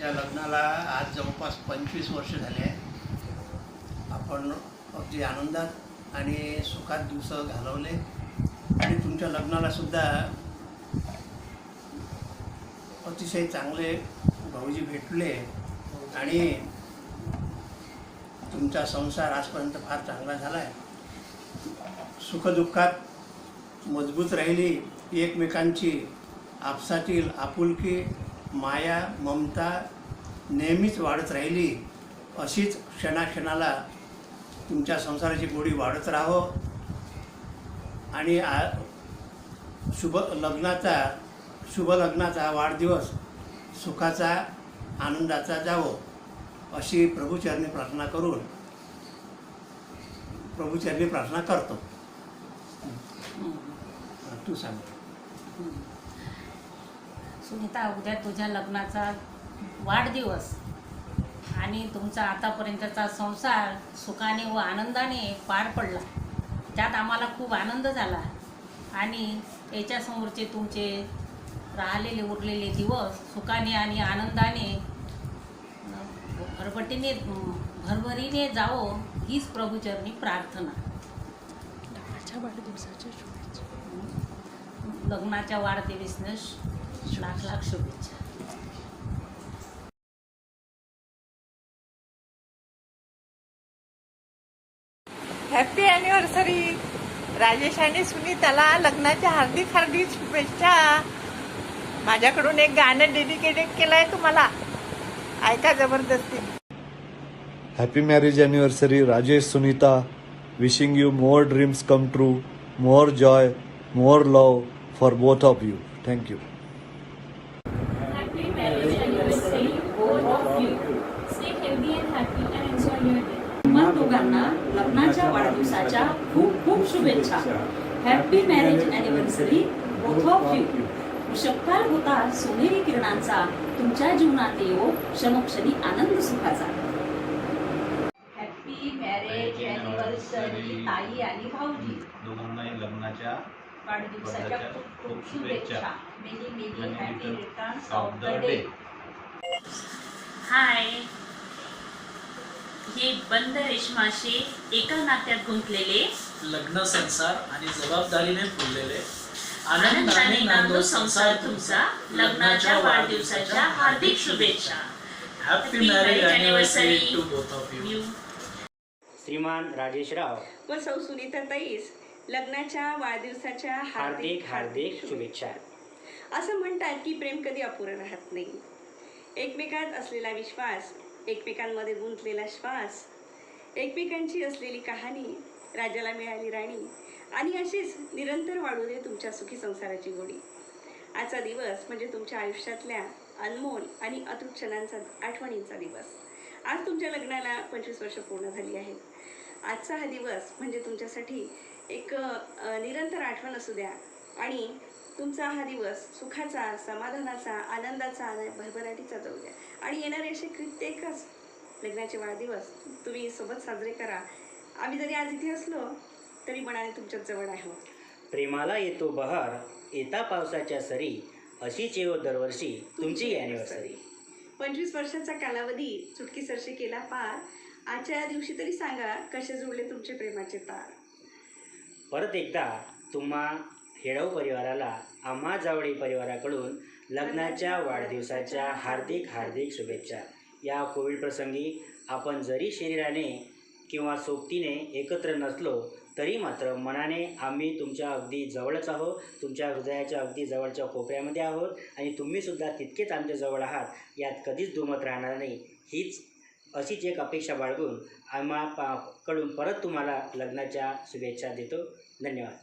आमच्या लग्नाला आज जवळपास 25 वर्ष झाले आहे. आपण अगदी आनंदात आणि सुखात दिवस घालवले आणि तुमच्या लग्नाला सुद्धा अतिशय चांगले भाऊजी भेटले आणि तुमचा संसार आजपर्यंत फार चांगला झाला आहे. सुखदुःखात मजबूत राहिली, एकमेकांची आपसातील आपुलकी, माया, ममता नेहमीच वाढत राहिली. अशीच क्षणाक्षणाला तुमच्या संसाराची गोडी वाढत राहो आणि शुभ लग्नाचा वाढदिवस सुखाचा, आनंदाचा जावो अशी प्रभूचरणी प्रार्थना करतो. तू सांग. सुनीता, उद्या तुझ्या लग्नाचा वाढदिवस आणि तुमचा आतापर्यंतचा संसार सुखाने व आनंदाने पार पडला. त्यात आम्हाला खूप आनंद झाला आणि याच्यासमोरचे तुमचे राहिलेले उरलेले दिवस सुखाने आणि आनंदाने भरभरीने जावो हीच प्रभूचरणी प्रार्थना. लग्नाच्या वाढदिवसाने लाख लाख शुभेच्छा. हॅपी ॲनिव्हर्सरी राजेश आणि सुनीताला लग्नाच्या हार्दिक हार्दिक शुभेच्छा. माझ्याकडून एक गाणं डेडिकेटेड केलंय तुम्हाला, ऐका जबरदस्ती. Happy marriage anniversary Rajesh Sunita. Wishing you more dreams come true, more Joy, more love for both of you. Thank you. Happy marriage anniversary, both of you. Stay healthy and happy and enjoy your day. तुम्हा दोघांना लग्नाच्या वाढदिवसाच्या खूप खूप शुभेच्छा. Happy marriage anniversary both of you. वृषभकाळ होता सोनेरी किरणांचा, तुमच्या जीवनात येवो क्षणोक्षणी आनंद सुखाचा. हॅपी मॅरेज अॅनिव्हर्सरी ताई आणि भाऊजी. दोघांनाही लग्नाच्या वाढदिवसाच्या खूप खूप शुभेच्छा. Many many happy returns of the day. Hi, हे बंद रेशमाशी एका नात्यात गुंतलेले, लग्न संसार आणि जबाबदारीने फुललेले, आनंदाने नांदो संसार तुमचा. लग्नाच्या वाढदिवसाच्या हार्दिक शुभेच्छा. Happy marriage anniversary to both of you. श्रीमान राजेशराव व सौ सुनीताताईस लग्नाच्या वाढदिवसाच्या हार्दिक हार्दिक शुभेच्छा. असं म्हणतात की प्रेम कधी अपुरं राहत नाही. एकमेकात असलेला विश्वास, एकमेकांमध्ये गुंतलेला श्वास, एकमेकांची असलेली कहाणी, राजाला मिळाली राणी आणि अशीच निरंतर वाढू दे तुमच्या सुखी संसाराची गोडी. आजचा दिवस म्हणजे तुमच्या आयुष्यातल्या अनमोल आणि अतूट क्षणांचा, आठवणींचा दिवस. आज तुमच्या लग्नाला 25 वर्ष पूर्ण झाली आहेत. आजचा हा दिवस म्हणजे तुमच्यासाठी एक निरंतर आठवण असू द्या आणि तुमचा हा दिवस सुखाचा, समाधानाचा, आनंदाचा आणि भरभराटीचा जाऊ द्या. आणि येणारे असे कित्येकच लग्नाचे वाढदिवस तुम्ही सोबत साजरे करा. आम्ही जरी आज इथे असलो तरी मनाने तुमच्याच जवळ आहोत. प्रेमाला येतो बहार, येता पावसाच्या सरी, अशीच येऊ दरवर्षी तुमची अॅनिव्हर्सरी. 25 वर्षाचा कालावधी चुटकीसरशी केला पार. आजच्या या दिवशी तरी सांगा कसे जुळले तुमचे प्रेमाचे तार. परत एकदा तुम्हा हेडव परिवाराला आम्हा जावळी परिवाराकडून लग्नाच्या वाढदिवसाच्या हार्दिक हार्दिक शुभेच्छा. या कोविड प्रसंगी आपण जरी शरीराने किंवा सोबतीने एकत्र नसलो तरी मात्र मनाने आम्ही तुमच्या अगदी जवळच आहोत, तुमच्या हृदयाच्या अगदी जवळच्या कोपऱ्यामध्ये आहोत आणि तुम्हीसुद्धा तितकेच आमच्या जवळ आहात. यात कधीच दुमत राहणार नाही. हीच अशीच एक अपेक्षा बाळगून आम्हा कडून परत तुम्हाला लग्नाच्या शुभेच्छा देतो. धन्यवाद.